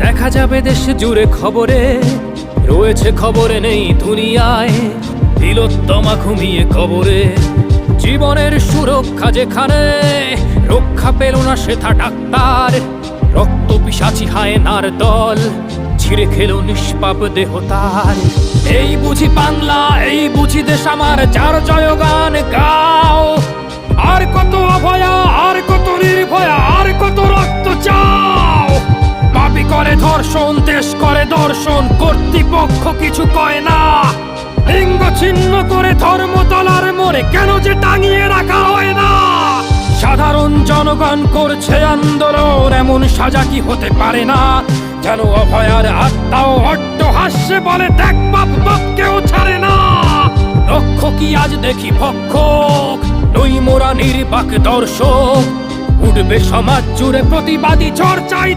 দেখা যাবে দেশ জুড়ে খবরে, রয়েছে খবরে নেই দুনিয়ায়। তিলোত্তমা ঘুমিয়ে কবরে, জীবনের সুরক্ষা যেখানে, রক্ষা পেল না সেথা ডাক্তার। রক্ত পিশাচি হায়নার দল, ছিঁড়ে খেলো নিষ্পাপ দেহ তার। এই বুঝি বাংলা, এই বুঝি দেশ আমার, যার জয়গান গাও। আর কত অভয়া, আর কত নির্ভয়া, আর কত রক্ত চাও। পাপী করে ধর্ষণ, দেশ করে দর্শন, কর্তৃপক্ষ কিছু কয় না। লিঙ্গ ছিন্ন করে ধর্মতলার মোড়ে কেন যে টাঙিয়ে রাখা হয় না। সাধারণ জনগণ করছে আন্দোলন, এমন সাজা কি হতে পারে না। যেন অভয়ার আত্মাও অট্টহাস্যে বলে, দেখ বাপ বাপকেও ছাড়ে না। লক্ষ্য কি আজ দেখি ভক্ষক, নই মোরা নির্বাক দর্শক। উঠবে সমাজ জুড়ে প্রতিবাদী ঝড়, চাই